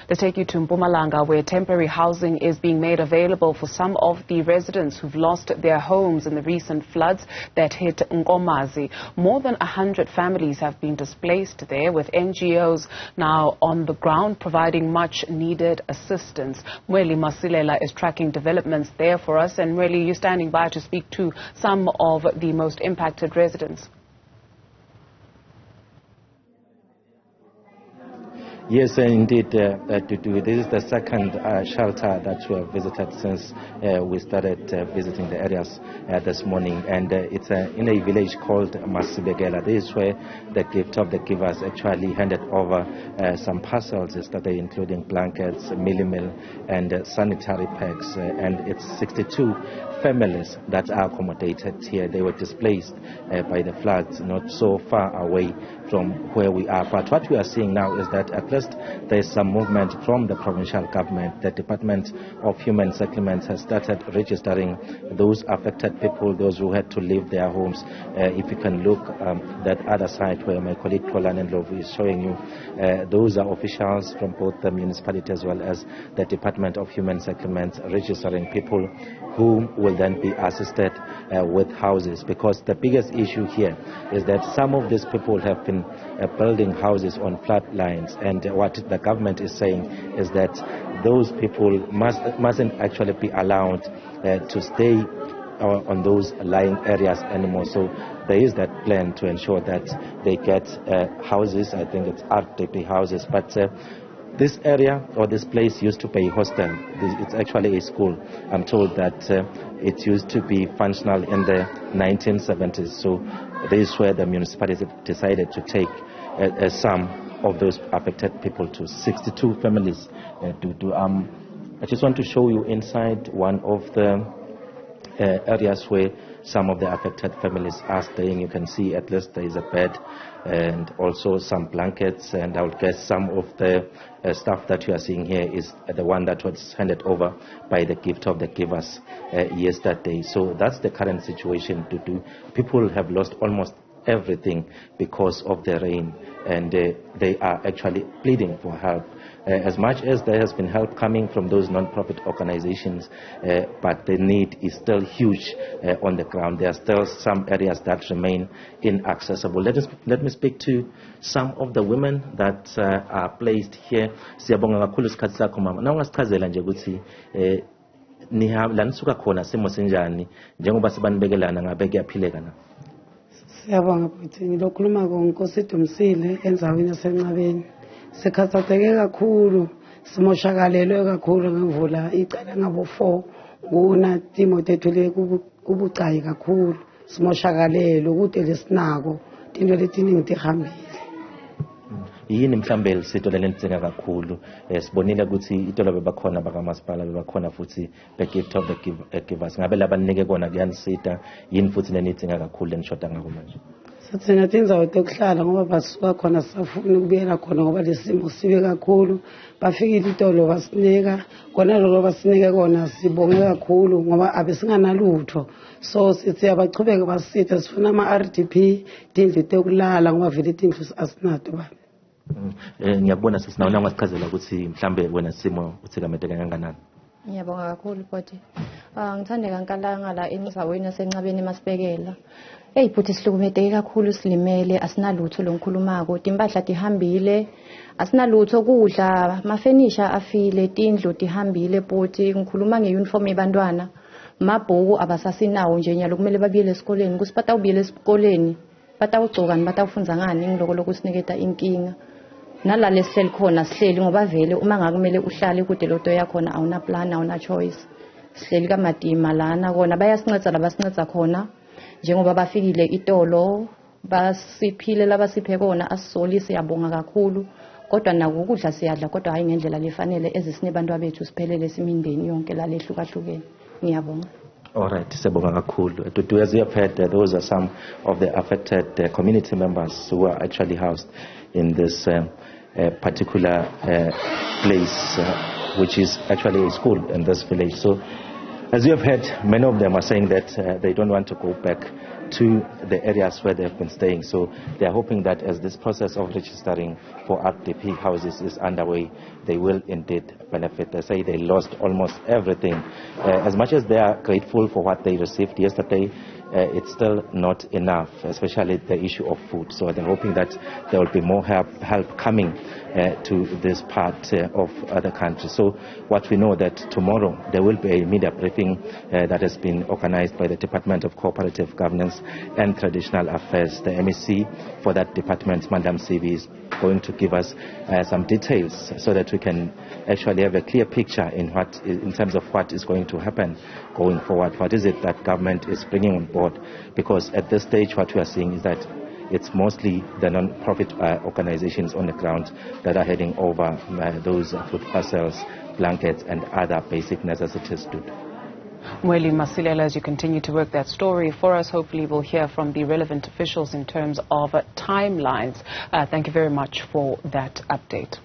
Let's take you to Mpumalanga, where temporary housing is being made available for some of the residents who've lost their homes in the recent floods that hit Nkomazi. More than 100 families have been displaced there, with NGOs now on the ground providing much needed assistance. Mweli Masilela is tracking developments there for us. And Mweli, you're standing by to speak to some of the most impacted residents. Yes, indeed, This is the second shelter that we have visited since we started visiting the areas this morning. And it's in a village called Masilela. This is where the gift of the givers actually handed over some parcels yesterday, including blankets, meal, and sanitary packs. And it's 62 families that are accommodated here. They were displaced by the floods, not so far away from where we are. But what we are seeing now is that at least there is some movement from the provincial government. The Department of Human Settlements has started registering those affected people, those who had to leave their homes. If you can look that other side where my colleague Tolan and Love is showing you, those are officials from both the municipality as well as the Department of Human Settlements registering people who will then be assisted with houses, because the biggest issue here is that some of these people have been building houses on flood lines, and what the government is saying is that those people mustn't actually be allowed to stay on those lying areas anymore. So there is that plan to ensure that they get houses. I think it's RDP houses, but this area or this place used to be a hostel. It's actually a school. I'm told that it used to be functional in the 1970s. So this is where the municipality decided to take some of those affected people to 62 families. I just want to show you inside one of the areas where some of the affected families are staying. You can see at least there is a bed and also some blankets, and I would guess some of the stuff that you are seeing here is the one that was handed over by the gift of the givers yesterday. So that's the current situation. People have lost almost everything because of the rain, and they are actually pleading for help. As much as there has been help coming from those non-profit organizations, but the need is still huge on the ground. There are still some areas that remain inaccessible. Let me speak to some of the women that are placed here. Siyabonga kakhulu isikhathi sakho mama. Na ungasichazela nje ukuthi la nisuka khona simo senjani njengoba sibanibekelana ngabe kuyaphileka na? Siyabonga futhi ngilokhuluma ngoNkosi Dumsile enzaweni yaseNcabeni. Sikhathazeke kakhulu, simoshakalelwe kakhulu ngemvula icala ngabo 4 kuna Timothy ethule kubucayi kakhulu, simoshakalelwe kude lesinako into letiningi tihambile. Yini mhlambe lisito lelentsika kakhulu? Sibonile ukuthi itolo bebakhona bakamasipala bebakhona futhi the gift of the givers. Ngabe labanike kona kuyanisita yini futhi nenitsinga kakhulu lenishoda ngako manje? Sathina tinzawo tokuhlala ngoba basuka khona safuna ukubuyela khona ngoba lesimo sibe kakhulu. Bafikile itolo basinika kona lokho basinike kona sibonge kakhulu ngoba abesinganalutho. So sithi abachubeke basithe sifuna ama RDP tindlu tokulala ngoba vele tindlu asinato baba. Ngiyabona sisinaona ngasichazela ukuthi mhlambe wena simo uthikamete kangakanani. Ngiyabonga kakhulu bodi. Ngithande kankalanga la enzaweni yaseNcabeni Masibekela. Hey futhi sihlukumezeke kakhulu, silimele, asinalutho lonkhulumako, timpahla tihambile, asinalutho kudla, mafenisha afile, tindlu tihambile futhi ngikhuluma ngeuniform yabantwana, mabhuku abasasinawo nje nyalo kumele babiyele esikoleni, kusipata ubiyele esikoleni, batawugcoka batawufunza ngani ngiloko lokusiniketa inkinga. Nala lesihleli khona sihleli ngoba vele uma ngakumele uhlale kude loto yakhona awuna plan awuna choice. Sihleli kamadima lana kona bayasinceda labasinceda khona njengoba bafikile itolo basiphile labasiphe kona asisoli siyabonga kakhulu, kodwa naku ukudla siyadla kodwa hayi ngendlela lefanele ezisine abantu abethu siphelele simindeni yonke la lehlukahlukene. Ngiyabonga. All right, siyabonga kakhulu. As you have heard, those are some of the affected community members who are actually housed in this particular place, which is actually a school in this village. So, as you have heard, many of them are saying that they don't want to go back to the areas where they've been staying. So they're hoping that as this process of registering for RDP houses is underway, they will indeed benefit. They say they lost almost everything. As much as they are grateful for what they received yesterday, it's still not enough, especially the issue of food. So they're hoping that there will be more help coming to this part of the country. So what we know that tomorrow there will be a media briefing that has been organized by the Department of Cooperative Governance and Traditional Affairs. The MEC for that department, Madam CV, is going to give us some details so that we can actually have a clear picture in terms of what is going to happen going forward. What is it that government is bringing on board? Because at this stage what we are seeing is that it's mostly the non-profit organizations on the ground that are heading over those food parcels, blankets and other basic necessities too. Mweli Masilela, as you continue to work that story for us, hopefully we'll hear from the relevant officials in terms of timelines. Thank you very much for that update.